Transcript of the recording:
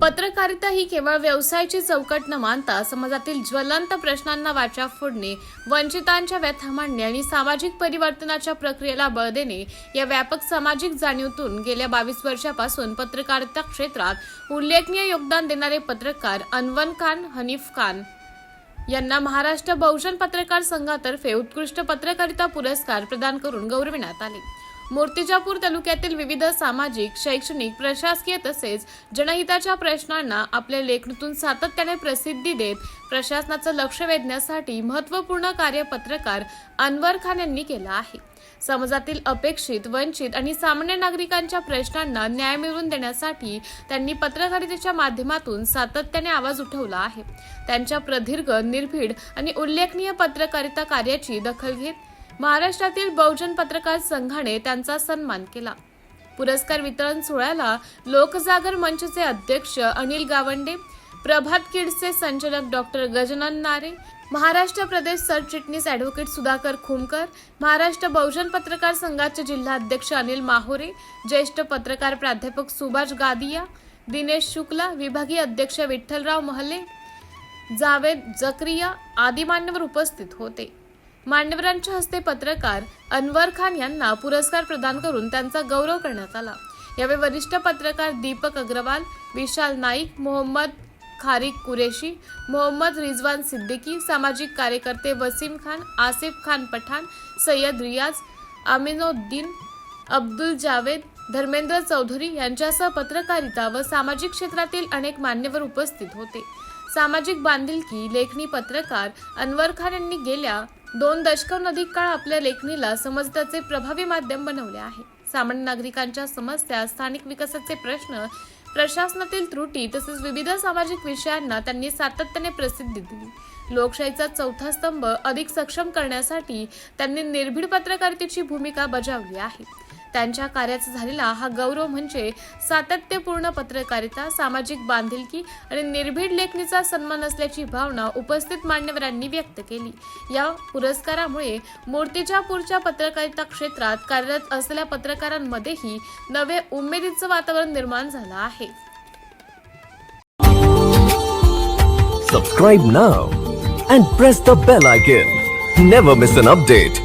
पत्रकारिता ही केवळ व्यवसायाची चौकट न मानता समाजातील ज्वलंत प्रश्नांना वाचा फोडणे, वंचितांच्या व्यथा मांडणे आणि सामाजिक परिवर्तनाच्या प्रक्रियेला बळ देणे या व्यापक सामाजिक जाणीवेतून गेल्या 22 वर्षापासून पत्रकारिता क्षेत्रात उल्लेखनीय योगदान देणारे पत्रकार अनवर खान हनीफ खान यांना महाराष्ट्र बहुजन पत्रकार संघातर्फे उत्कृष्ट पत्रकारिता पुरस्कार प्रदान करून गौरविण्यात आले। मूर्तिजापूर तालुक्यातील विविध सामाजिक, शैक्षणिक, प्रशासकीय तसेच जनहिताच्या प्रश्नांना आपल्या लेखनातून सातत्याने प्रसिद्धी देत प्रशासनाचं लक्ष वेधण्यासाठी महत्त्वपूर्ण कार्य पत्रकार अनवर खान यांनी केलं आहे। समाजातील अपेक्षित, वंचित आणि सामान्य नागरिकांच्या प्रश्नांना न्याय मिळवून देण्यासाठी त्यांनी पत्रकारितेच्या माध्यमातून सातत्याने आवाज उठवला आहे। त्यांच्या प्रदीर्घ, निर्भीड आणि उल्लेखनीय पत्रकारिता कार्याची दखल घेत महाराष्ट्रातील बहुजन पत्रकार संघाने त्यांचा सन्मान केला। पुरस्कार वितरण सोहळ्याला लोकजागर मंचचे अध्यक्ष अनिल गावंडे, प्रभात किड्सचे संचालक डॉक्टर गजानन नारे, महाराष्ट्र प्रदेश सरचिटणीस ॲडव्होकेट सुधाकर खुमकर, महाराष्ट्र बहुजन पत्रकार संघाचे जिल्हाध्यक्ष अनिल माहोरे, ज्येष्ठ पत्रकार प्राध्यापक सुभाष गादिया, दिनेश शुक्ला, विभागीय अध्यक्ष विठ्ठलराव महले, जावेद जकरिया आदी मान्यवर उपस्थित होते। मान्यवरांच्या हस्ते पत्रकार अनवर खान यांना पुरस्कार प्रदान करून त्यांचा गौरव करण्यात आला। यावेळी वरिष्ठ पत्रकार दीपक अग्रवाल, विशाल नाईक, मोहम्मद खारिक कुरेशी, मोहम्मद रिजवान सिद्दीकी, सामाजिक कार्यकर्ते वसीम खान, आसिफ खान पठाण, सय्यद रियाज, अमिनोद्दीन, अब्दुल जावेद, धर्मेंद्र चौधरी यांच्यासह पत्रकारिता व सामाजिक क्षेत्रातील अनेक मान्यवर उपस्थित होते। सामाजिक बांधिलकी लेखणी पत्रकार अनवर खान यांनी गेल्या 2 दशकांहून अधिक काळ आपल्या लेखणीला समाजाचे प्रभावी माध्यम बनवले आहे। सामान्य नागरिकांच्या समस्या, स्थानिक विकासाचे प्रश्न, प्रशासनातील त्रुटी तसेच विविध सामाजिक विषयांना त्यांनी सातत्याने प्रसिद्धी दिली। लोकशाहीचा चौथा स्तंभ अधिक सक्षम करण्यासाठी त्यांनी निर्भीड पत्रकारितेची भूमिका बजावली आहे। त्यांच्या कार्याचा झालेला हा गौरव म्हणजे सातत्यपूर्ण पत्रकारिता, सामाजिक बांधिलकी आणि निर्भीड लेखणीचा सन्मान असल्याची भावना उपस्थित मान्यवरांनी व्यक्त केली। या पुरस्कारामुळे मूर्तिजापूरच्या पत्रकारिता क्षेत्रात कार्यरत असलेल्या पत्रकारांमध्येही नवे उमेदीचं वातावरण निर्माण झालं आहे। Subscribe now and press the bell icon. Never miss an update.